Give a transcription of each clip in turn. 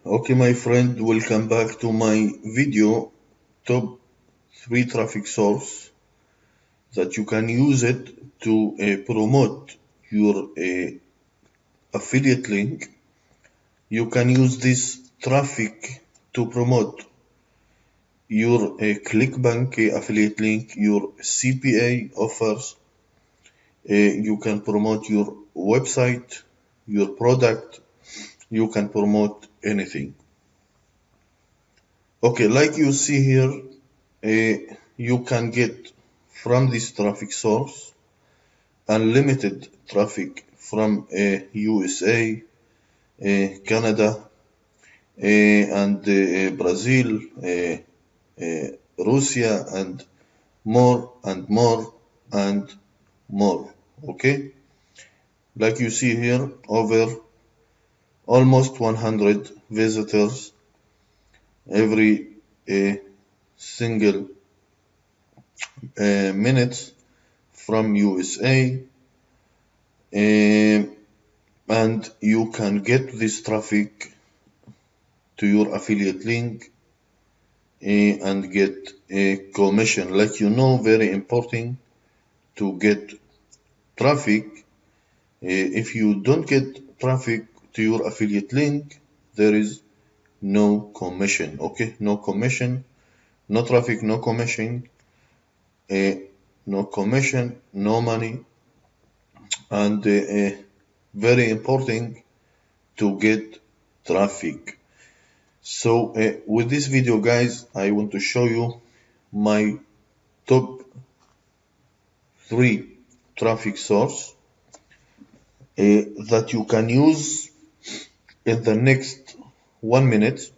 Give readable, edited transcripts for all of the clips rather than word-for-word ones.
Okay, my friend, welcome back to my video top 3 traffic source that you can use it to promote your affiliate link. You can use this traffic to promote your ClickBank affiliate link, your CPA offers. You can promote your website, your product. You can promote anything. Okay, like you see here, you can get from this traffic source unlimited traffic from USA, Canada, and Brazil, Russia, and more and more and more. Okay, like you see here, over almost 100 visitors every single minute from USA, and you can get this traffic to your affiliate link and get a commission. Like very important to get traffic. If you don't get traffic to your affiliate link, there is no commission. Okay, no commission, no traffic, no commission, no commission, no money, and very important to get traffic. So with this video, guys, I want to show you my top 3 traffic source that you can use in the next 1 minute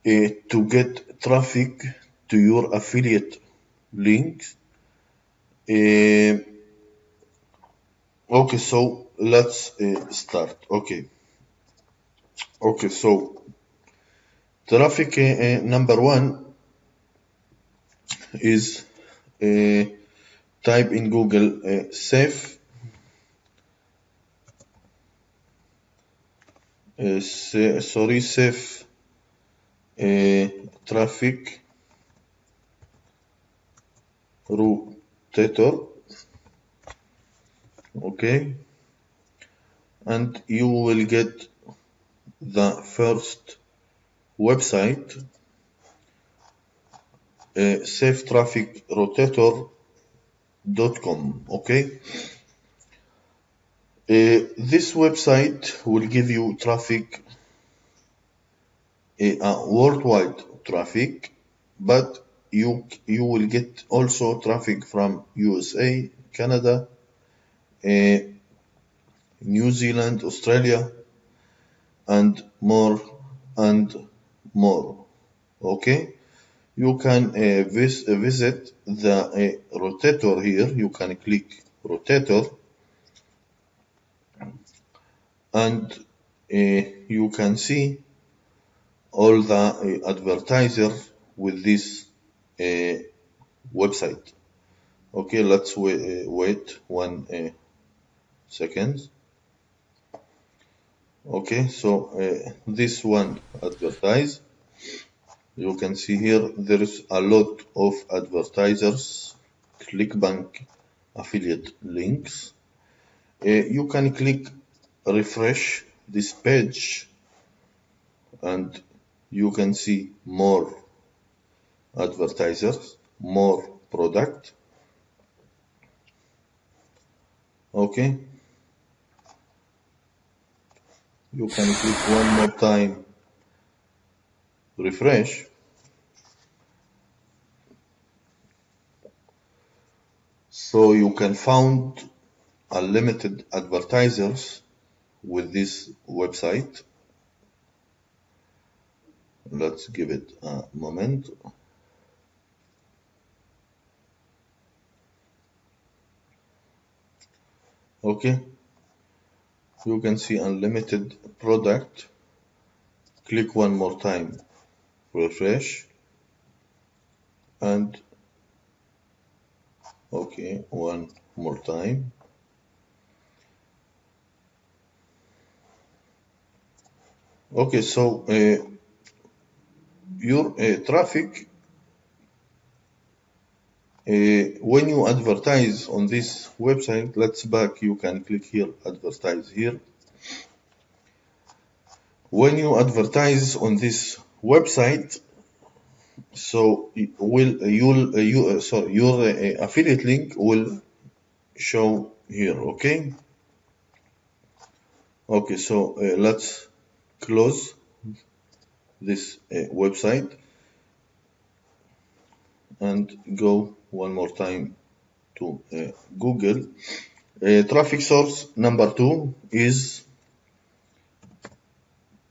to get traffic to your affiliate links. Okay, so let's start. Okay, so traffic number 1 is type in Google safe traffic rotator. Okay, and you will get the first website, safetrafficrotator.com. Okay, this website will give you traffic, worldwide traffic, but you will get also traffic from USA, Canada, New Zealand, Australia, and more and more. Okay, you can visit the rotator here. You can click rotator, and you can see all the advertisers with this website. Okay, let's wait 1 second. Okay, so this one advertise. You can see here there is a lot of advertisers, ClickBank affiliate links. You can click refresh this page and you can see more advertisers, more product. Okay, you can click one more time, refresh. So you can find unlimited advertisers with this website. Let's give it a moment. Okay, you can see unlimited product. Click one more time, refresh, and okay, one more time. . Okay, so your traffic, when you advertise on this website, let's back, you can click here, advertise here. When you advertise on this website, so your affiliate link will show here. Okay. Okay, so let's close this website and go one more time to Google. Traffic source number 2 is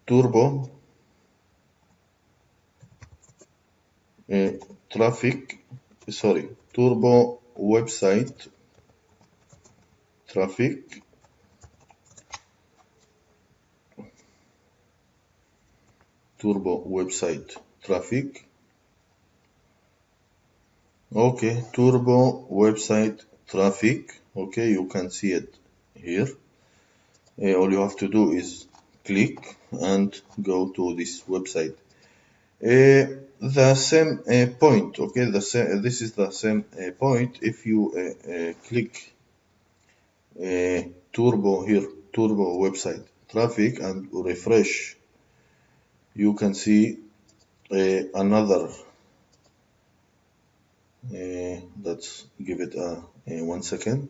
Turbo Traffic, Turbo website traffic. Turbo website traffic. Okay, Turbo website traffic. Okay, you can see it here. All you have to do is click and go to this website. The same point, okay, this is the same point. If you click Turbo here, Turbo website traffic, and refresh, you can see another. Let's give it a 1 second.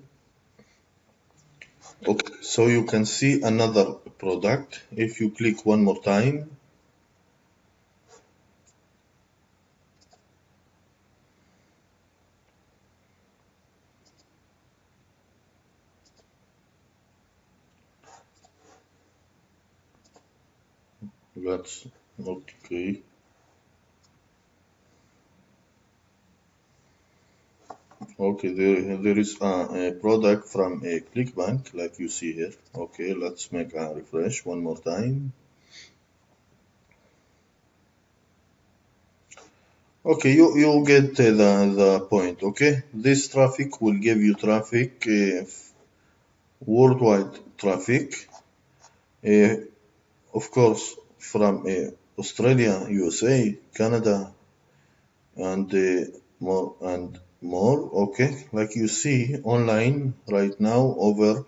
Okay, so you can see another product. If you click one more time, that's okay. Okay, there is a product from a ClickBank, like you see here. Okay, let's make a refresh one more time. Okay, you get the point. Okay, this traffic will give you traffic, worldwide traffic, uh, of course, from Australia, USA, Canada, and more. Okay, like you see online right now, over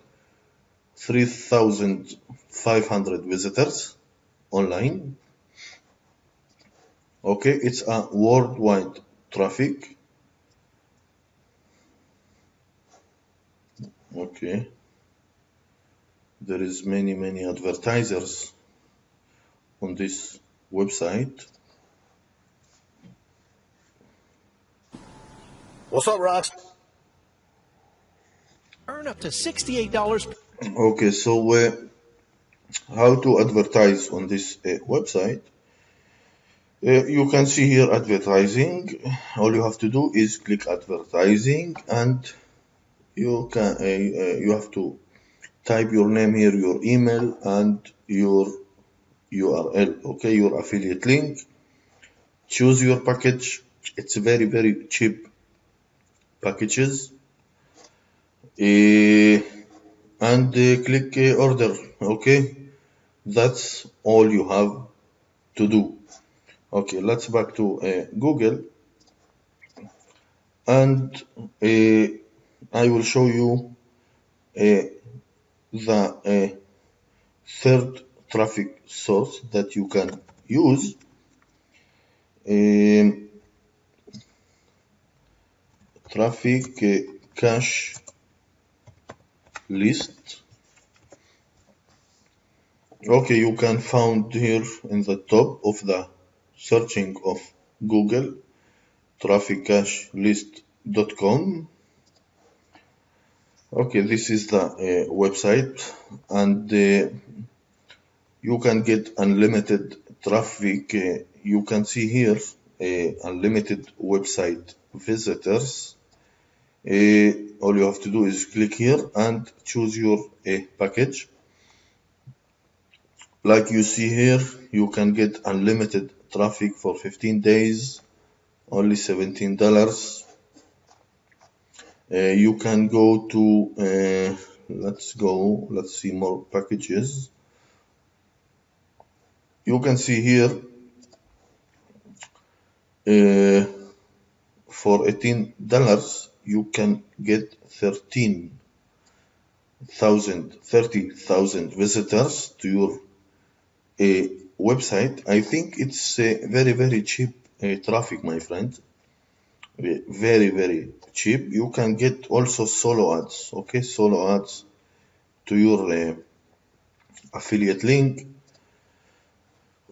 3,500 visitors online. Okay, it's a worldwide traffic. Okay, there is many advertisers on this website. What's up, Rox? Earn up to $68. Okay, so how to advertise on this website? You can see here advertising. All you have to do is click advertising, and you have to type your name here, your email, and your URL. Okay, your affiliate link. Choose your package. It's very cheap packages. And click order. Okay, that's all you have to do. Okay, let's back to Google, and I will show you the third traffic source that you can use. Traffic cache list. Okay, you can find here in the top of the searching of Google, trafficcachelist.com. Okay, this is the website, and you can get unlimited traffic. You can see here unlimited website visitors. All you have to do is click here and choose your package. Like you see here, you can get unlimited traffic for 15 days, only $17. You can go to, let's see more packages. you can see here for $18 you can get 30,000 visitors to your website. I think it's very cheap traffic, my friend. Very cheap. You can get also solo ads, okay, solo ads to your affiliate link.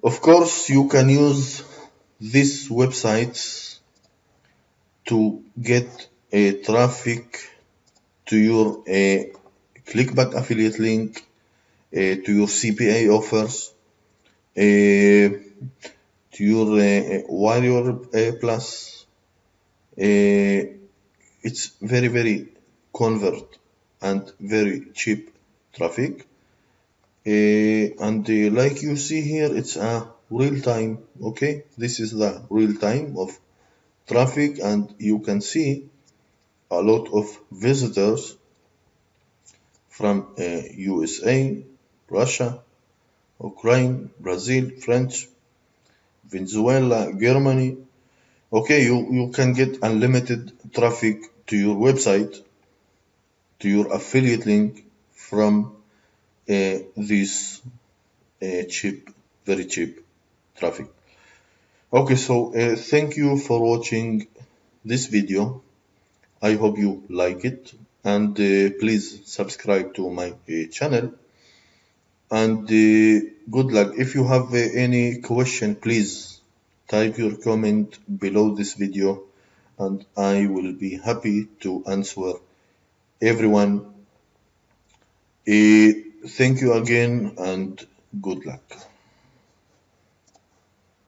Of course, you can use these websites to get traffic to your clickback affiliate link, to your CPA offers, to your Warrior Plus. It's very convert and very cheap traffic. And like you see here, it's a real time. Okay, this is the real time of traffic, and you can see a lot of visitors from USA, Russia, Ukraine, Brazil, French, Venezuela, Germany. Okay, you can get unlimited traffic to your website, to your affiliate link from this cheap, very cheap traffic. Okay, so thank you for watching this video. I hope you like it, and please subscribe to my channel, and good luck. If you have any question, please type your comment below this video, and I will be happy to answer everyone. Thank you again, and good luck.